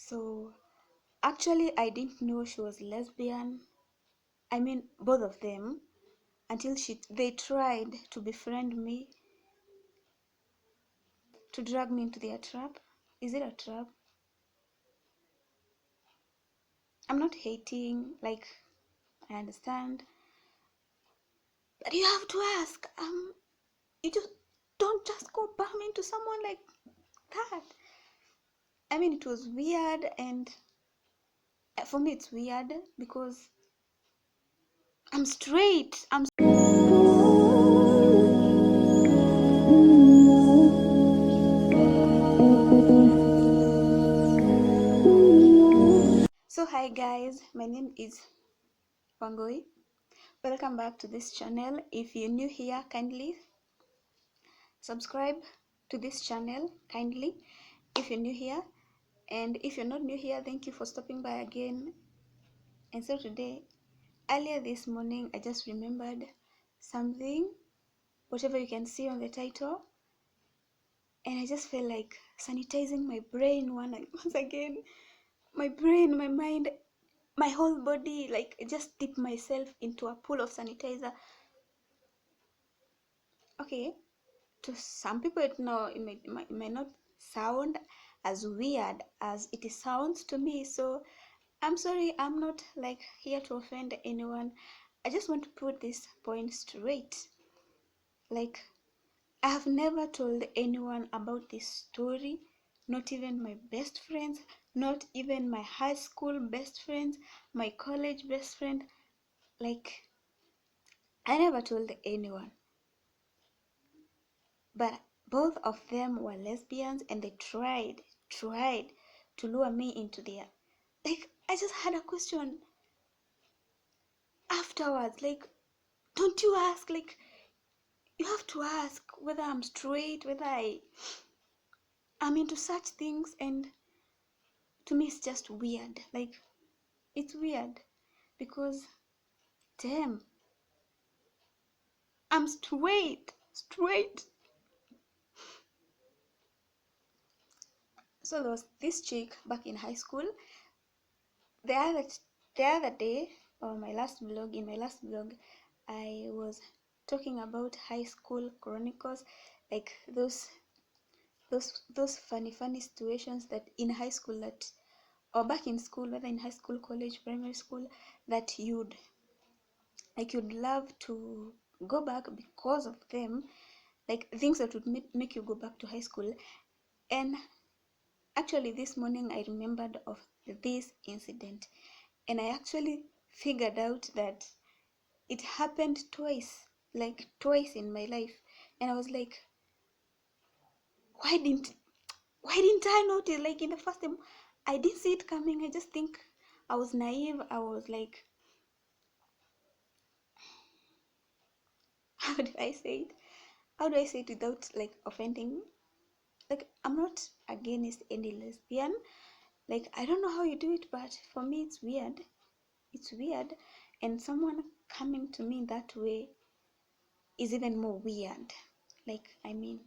So actually I didn't know she was lesbian. I mean both of them, until they tried to befriend me, to drag me into their trap. Is it a trap? I'm not hating, like, I understand, but you have to ask. You just don't just go bum into someone like that. I mean, it was weird, and for me it's weird because I'm straight. So hi guys, my name is Wangoi. Welcome back to this channel. If you're new here, kindly subscribe to this channel, kindly, if you're new here. And if you're not new here, thank you for stopping by again. And so today, earlier this morning, I just remembered something, whatever you can see on the title, and I just felt like sanitizing my brain once again. My brain, my mind, my whole body, like just dip myself into a pool of sanitizer. Okay, to some people it may not sound as weird as it sounds to me, so I'm sorry. I'm not like here to offend anyone. I just want to put this point straight. Like, I have never told anyone about this story, not even my best friends, not even my high school best friends, my college best friend. Like, I never told anyone. But both of them were lesbians, and they tried to lure me into their, like, I just had a question afterwards, like, don't you ask, like, you have to ask whether I'm straight, whether I'm into such things. And to me it's just weird. Like, it's weird because damn, I'm straight. So there was this chick back in high school. The other day, or in my last vlog, I was talking about high school chronicles, like those funny situations that in high school, that, or back in school, whether in high school, college, primary school, that you'd love to go back because of them, like things that would make you go back to high school. And actually this morning I remembered of this incident, and I actually figured out that it happened twice, like twice in my life. And I was like, why didn't I notice? Like, in the first time I didn't see it coming. I just think I was naive. I was like, how do I say it without like offending? Like, I'm not against any lesbian. Like, I don't know how you do it, but for me it's weird. And someone coming to me that way is even more weird. Like, I mean,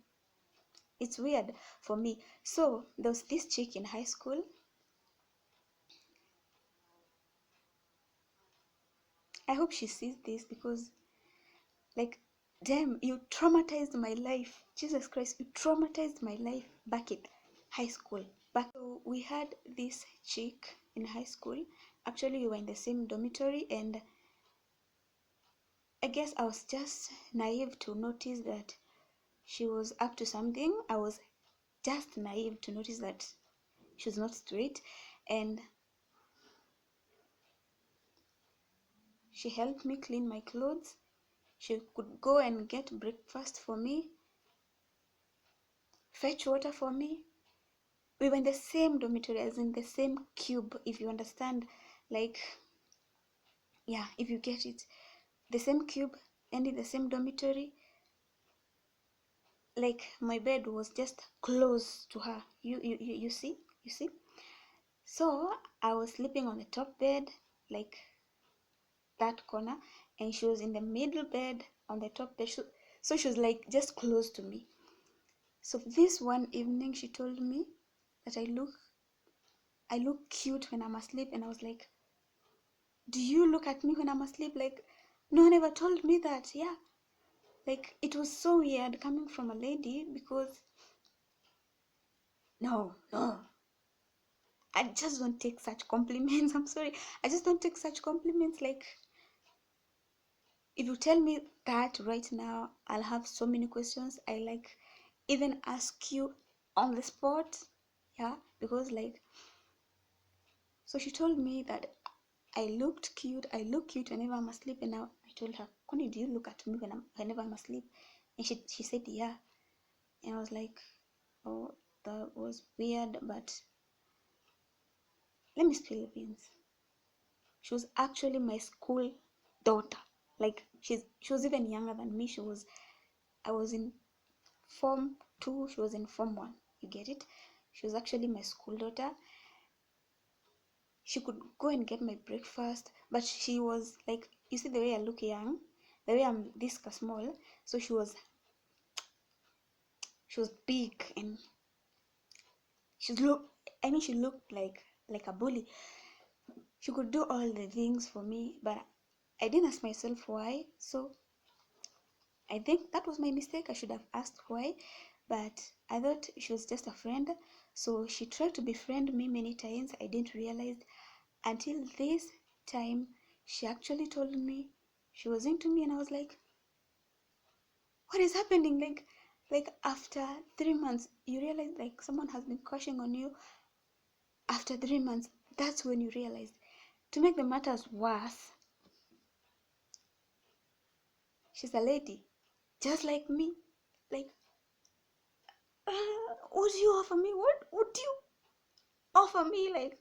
it's weird for me. So there was this chick in high school. I hope she sees this because, like, damn, you traumatized my life. Jesus Christ, you traumatized my life back in high school. So we had this chick in high school. Actually, we were in the same dormitory, and I guess I was just naive to notice that she was up to something. I was just naive to notice that she was not straight, and she helped me clean my clothes. She could go and get breakfast for me, fetch water for me. We were in the same dormitory, as in the same cube, if you understand. Like, yeah, if you get it, the same cube and in the same dormitory. Like, my bed was just close to her. You see. So I was sleeping on the top bed, like that corner, and she was in the middle bed on the top bed. So she was like just close to me. So this one evening she told me that I look I look cute when I'm asleep. And I was like, do you look at me when I'm asleep? Like, no one ever told me that. Yeah. Like, it was so weird coming from a lady, because no, I just don't take such compliments. I'm sorry. I just don't take such compliments. Like, if you tell me that right now, I'll have so many questions. I like even ask you on the spot. Yeah, because like, so she told me that I looked cute. I look cute whenever I'm asleep. And now I told her, Connie, do you look at me whenever I'm asleep? And she said, yeah. And I was like, oh, that was weird, but let me spill the beans. She was actually my school daughter. Like, she was even younger than me. I was in Form 2, she was in Form 1. You get it? She was actually my school daughter. She could go and get my breakfast, but she was like, you see the way I look young, the way I'm this small. So she was big, and she looked like a bully. She could do all the things for me, but I didn't ask myself why. So I think that was my mistake. I should have asked why, but I thought she was just a friend. So she tried to befriend me many times. I didn't realize until this time she actually told me she was into me, and I was like, what is happening? Like after 3 months, you realize like someone has been crushing on you. After 3 months, that's when you realize. To make the matters worse, she's a lady, just like me. Like, what do you offer me? What would you offer me? Like,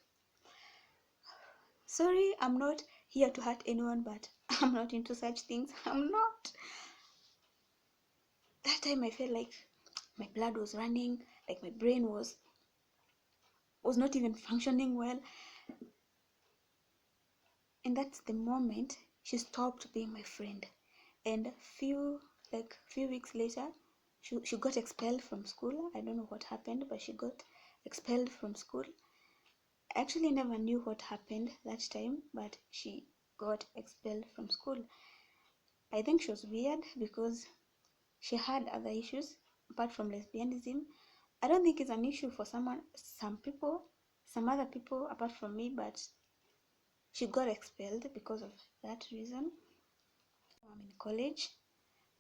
sorry, I'm not here to hurt anyone, but I'm not into such things. I'm not. That time I felt like my blood was running, like my brain was not even functioning well. And that's the moment she stopped being my friend. And few weeks later, she got expelled from school. I don't know what happened, but she got expelled from school. I actually never knew what happened that time, but she got expelled from school. I think she was weird because she had other issues apart from lesbianism. I don't think it's an issue for some other people apart from me, but she got expelled because of that reason. I'm in college.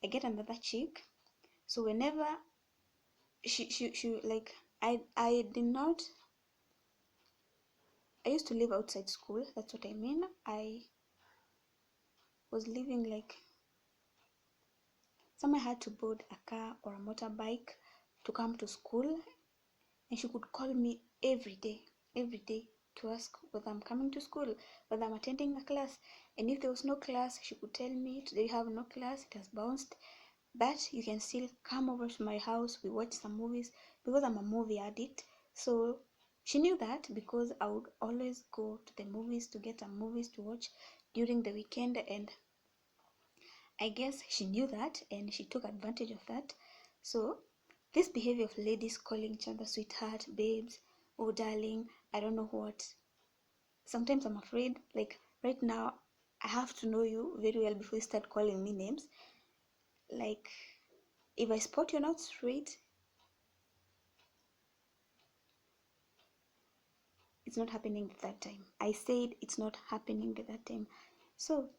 I get another chick. So whenever she like, I did not. I used to live outside school. That's what I mean. I was living like, someone had to board a car or a motorbike to come to school, and she could call me every day to ask whether I'm coming to school, whether I'm attending a class. And if there was no class, she could tell me, today you have no class, it has bounced, but you can still come over to my house, we watch some movies, because I'm a movie addict. So she knew that, because I would always go to the movies to get some movies to watch during the weekend, and I guess she knew that and she took advantage of that. So this behavior of ladies calling each other sweetheart, babes, oh darling, I don't know what. Sometimes I'm afraid, like right now, I have to know you very well before you start calling me names. Like, if I spot you're not straight, it's not happening at that time. I said it's not happening at that time. So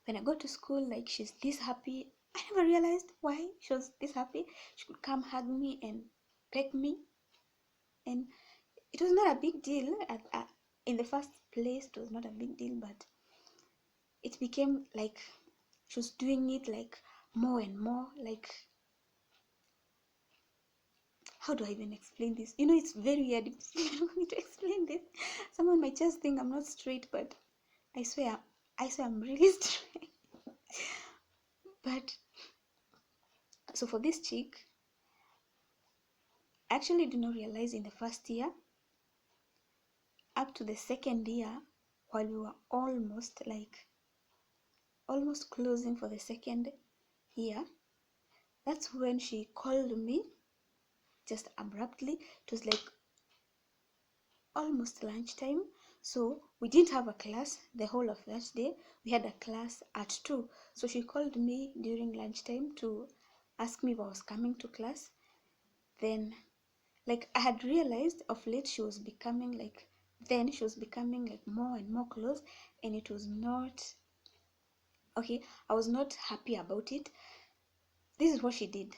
when I go to school, like, she's this happy. I never realized why she was this happy. She could come hug me and peck me, and it was not a big deal in the first place. It was not a big deal, but it became like she was doing it like more and more. Like, how do I even explain this? It's very weird for me to explain this. Someone might just think I'm not straight, but I swear I'm really straight. But so for this chick, I actually did not realize in the first year up to the second year, while we were almost closing for the second year, that's when she called me just abruptly. It was like, almost lunchtime, so we didn't have a class the whole of that day. We had a class at 2, so she called me during lunchtime to ask me if I was coming to class. Then, like, I had realized of late she was becoming like, then she was becoming like more and more close, and it was not okay. I was not happy about it. This is what she did.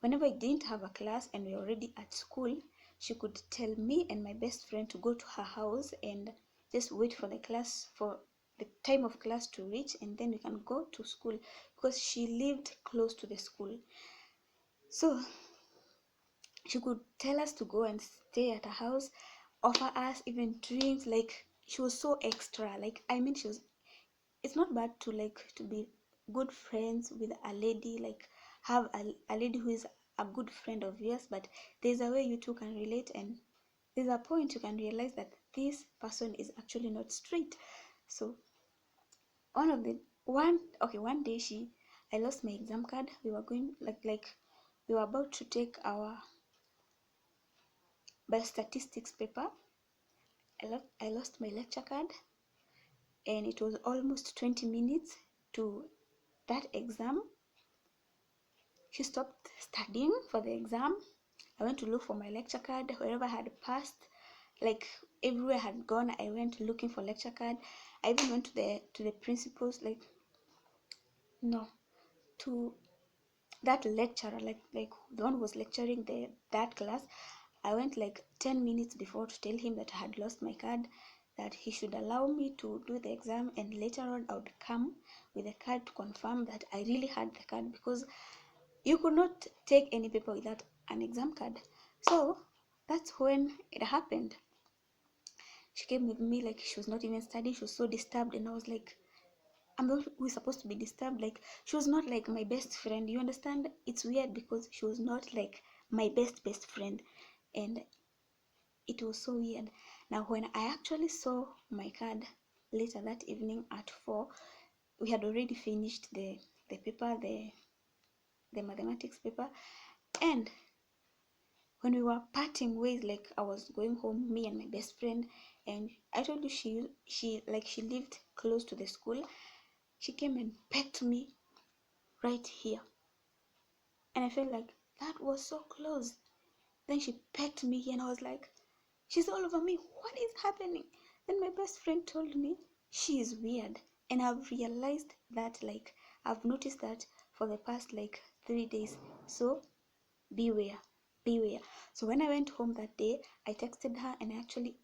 Whenever I didn't have a class and we were already at school, she could tell me and my best friend to go to her house and just wait for the class, for the time of class to reach, and then we can go to school, because she lived close to the school. So she could tell us to go and stay at her house, offer us even drinks. Like, she was so extra. Like, I mean, she was, it's not bad to like to be good friends with a lady, like have a lady who is a good friend of yours, but there's a way you two can relate, and there's a point you can realize that this person is actually not straight. So one day I lost my exam card. We were going like we were about to take our biostatistics paper. I lost my lecture card, and it was almost 20 minutes to that exam. She stopped studying for the exam. I went to look for my lecture card wherever I had passed. Like, everywhere I had gone, I went looking for lecture card. I even went to the principal's, like, no, to that lecturer, like the one who was lecturing that class. I went like 10 minutes before to tell him that I had lost my card, that he should allow me to do the exam, and later on I would come with a card to confirm that I really had the card, because you could not take any paper without an exam card. So that's when it happened. She came with me, like, she was not even studying. She was so disturbed, and I was like, I'm not who's supposed to be disturbed. Like, she was not like my best friend, you understand? It's weird because she was not like my best friend, and it was so weird. Now, when I actually saw my card later that evening at 4, we had already finished the paper, the mathematics paper. And when we were parting ways, like, I was going home, me and my best friend, and I told you she lived close to the school. She came and pecked me right here, and I felt like that was so close. Then she pecked me here, and I was like, she's all over me, what is happening? Then my best friend told me she is weird, and I've realized that, like, I've noticed that for the past like 3 days. So beware, beware. So when I went home that day, I texted her and I actually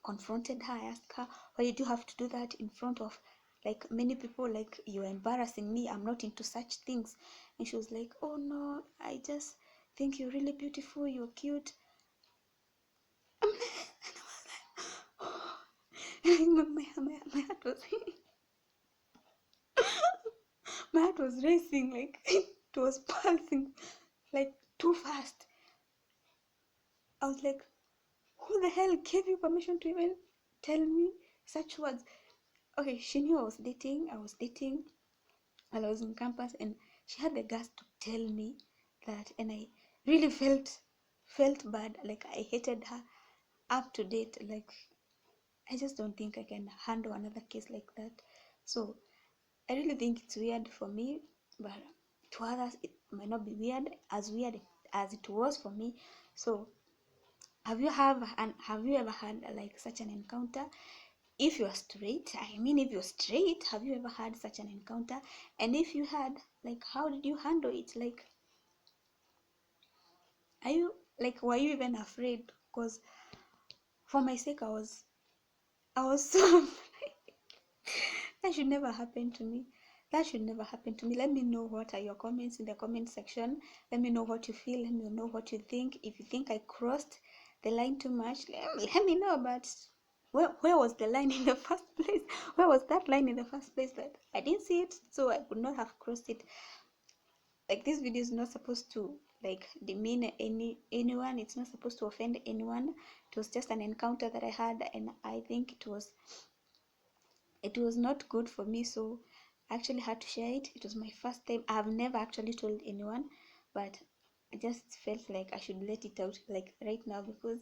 confronted her. I asked her, why did you have to do that in front of like many people? Like, you're embarrassing me, I'm not into such things. And she was like, oh no, I just think you're really beautiful, you're cute. My heart was my heart was racing, like it was pulsing like too fast. I was like, who the hell gave you permission to even tell me such words? Okay, she knew I was dating while I was in campus, and she had the guts to tell me that, and I really felt bad. Like, I hated her up to date. Like, I just don't think I can handle another case like that. So I really think it's weird for me, but to others it might not be weird as it was for me. So have you ever had like such an encounter? If you're straight, if you're straight, have you ever had such an encounter? And if you had, like, how did you handle it? Like, are you like, were you even afraid? Because for my sake, I was so afraid. That should never happen to me. That should never happen to me. Let me know what are your comments in the comment section. Let me know what you feel. Let me know what you think. If you think I crossed the line too much, let me know. But where was the line in the first place? Where was that line in the first place? That I didn't see it, so I could not have crossed it. Like, this video is not supposed to like demean anyone. It's not supposed to offend anyone. It was just an encounter that I had, and I think it was not good for me, so I actually had to share it. It was my first time. I've never actually told anyone, but I just felt like I should let it out like right now, because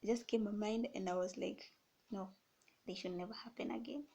just came my mind, and I was like, no, they should never happen again.